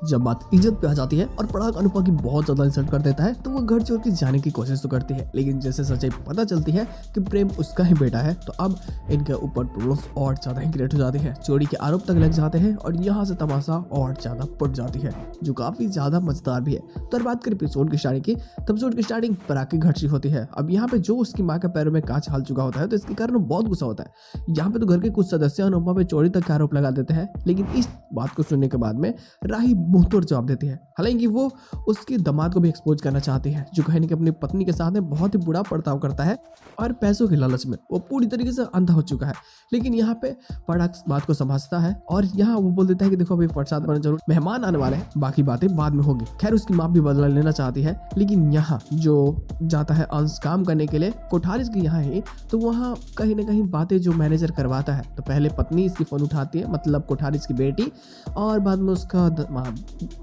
जब बात इज्जत पे आ जाती है और पराग अनुपमा की बहुत ज्यादा इंसल्ट कर देता है तो वो घर छोड़ के जाने की कोशिश तो करती है, लेकिन जैसे सच्चाई पता चलती है कि प्रेम उसका ही बेटा है तो अब इनके ऊपर प्रॉब्लम्स और ज्यादा ही क्रिएट हो जाती है। चोरी के आरोप तक लग जाते हैं और यहाँ से तमाशा और ज्यादा पड़ जाती है, जो काफी ज्यादा मजेदार भी है। तो बात करें एपिसोड की स्टार्टिंग की, तो एपिसोड की स्टार्टिंग पराग के घर से होती है। अब यहाँ पे जो उसकी माँ के पैरों में कांच हाल चुका होता है तो इसके कारण वो बहुत गुस्सा होता है। यहाँ पे तो घर के कुछ सदस्य अनुपमा पे चोरी तक का आरोप लगा देते हैं, लेकिन इस बात को सुनने के बाद में राही मुंहतोड़ जवाब देती है। हालांकि वो उसके दामाद को भी एक्सपोज करना चाहती है, जो कहीं ना कहीं अपनी पत्नी के साथ में बहुत ही बुरा बर्ताव करता है और पैसों के लालच में वो पूरी तरीके से अंधा हो चुका है। लेकिन यहाँ पे पराग बात को समझता है और यहाँ वो बोल देता है कि देखो अभी प्रसाद बने जरूर, मेहमान आने वाले हैं, बाकी बातें बाद में होगी। खैर उसकी माँ भी बदला लेना चाहती है, लेकिन यहाँ जो जाता है अंश काम करने के लिए कोठारिस के यहाँ ही, तो वहाँ कहीं ना कहीं बातें जो मैनेजर करवाता है, तो पहले पत्नी इसकी फोन उठाती है, मतलब कोठारिस की बेटी, और बाद में उसका दामाद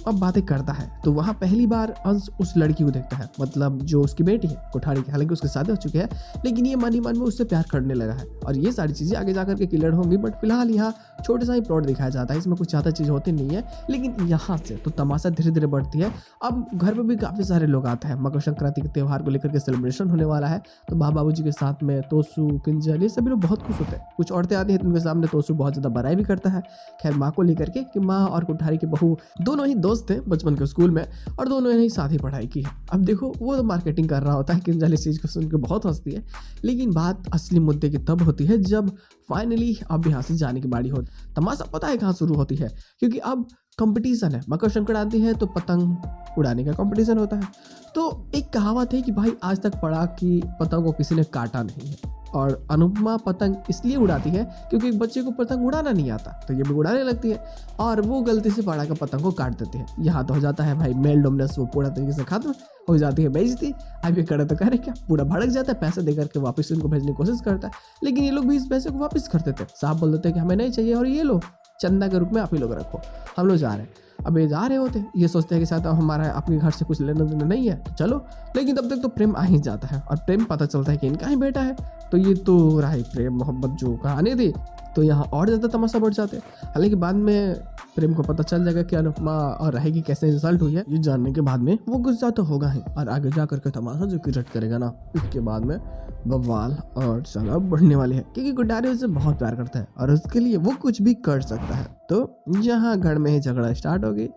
अब बातें करता है। तो वहाँ पहली बार अंश उस लड़की को देखता है, मतलब जो उसकी बेटी है कोठारी की। हालांकि उसके शादी हो चुके हैं, लेकिन ये मन ही मन में उससे प्यार करने लगा है और ये सारी चीजें आगे जाकर के क्लियर होंगी। बट फिलहाल यहाँ छोटा सा ही प्लॉट दिखाया जाता है, इसमें कुछ ज्यादा चीज होती नहीं है। लेकिन यहाँ से तो तमाशा धीरे धीरे बढ़ती है। अब घर पे भी काफी सारे लोग आते हैं, मकर संक्रांति के त्योहार को लेकर के सेलिब्रेशन होने वाला है, तो बाबूजी के साथ में तोसू, किंजल, ये सभी लोग बहुत खुश होते हैं। कुछ औरतें आती हैं तो उनके सामने तोसू बहुत ज्यादा बड़ाई भी करता है, खैर माँ को लेकर के कि माँ और कोठारी की बहू दोनों ही दोस्त थे बचपन के स्कूल में और दोनों ने ही साथ ही पढ़ाई की है। अब देखो वो तो मार्केटिंग कर रहा होता है, किंजल इस चीज को सुन के बहुत हंसती है। लेकिन बात असली मुद्दे की तब होती है जब फाइनली अब यहाँ से जाने की बारी होती। तमाशा पता है कहाँ शुरू होती है, क्योंकि अब कंपटीशन है, मकर संक्रांति है तो पतंग उड़ाने का कंपटीशन होता है। तो एक कहावत है कि भाई आज तक पराग की पतंग को किसी ने काटा नहीं है, और अनुपमा पतंग इसलिए उड़ाती है क्योंकि एक बच्चे को पतंग उड़ाना नहीं आता, तो ये भी उड़ाने लगती है और वो गलती से पराग का पतंग को काट देती है। यहाँ तो हो जाता है भाई मेल डोमिनेंस, वो पूरा तरीके से खत्म हो जाती है बेइज्जती। अब ये करे तो करे क्या, पूरा भड़क जाता है, पैसे देकर के वापस उनको भेजने की कोशिश करता है, लेकिन ये लोग भी इस पैसे को वापस कर देते हैं। साहब बोल देते हैं कि हमें नहीं चाहिए और ये लो चंदा के रूप में आप ही लोग रखो, हम लोग जा रहे हैं। अब ये जा रहे होते हैं, ये सोचते हैं कि शायद हमारा अपने घर से कुछ लेना देना नहीं है, तो चलो। लेकिन तब तक तो प्रेम आ ही जाता है और प्रेम पता चलता है कि इनका ही बेटा है। तो ये तो रहा प्रेम मोहब्बत जो कहानी थी, तो यहाँ और ज़्यादा तमाशा बढ़ जाते हैं। हालांकि बाद में प्रेम को पता चल जाएगा कि अनुपमा और राही की कैसे इंसल्ट हुई है। ये जानने के बाद में वो गुस्सा तो होगा ही, और आगे जा करके तमाशा जो क्रिएट करेगा ना, इसके बाद में बवाल और ज़्यादा बढ़ने वाली है, क्योंकि कोठारी उससे बहुत प्यार करता है और उसके लिए वो कुछ भी कर सकता है। तो यहाँ घर में ही झगड़ा स्टार्ट होगी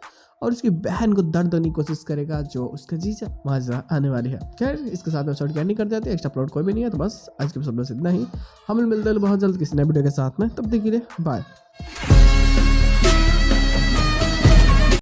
और उसकी बहन को दर्द देने की कोशिश करेगा जो उसका जीजा। मजा आने वाली है। खैर इसके साथ में शॉर्ट क्या नहीं कर जाते, एक्स्ट्रा प्लॉट कोई भी नहीं है। तो बस आज के एपिसोड में इतना ही, हम मिलते हैं बहुत जल्द किसी नए वीडियो के साथ में, तब तक के लिए बाय।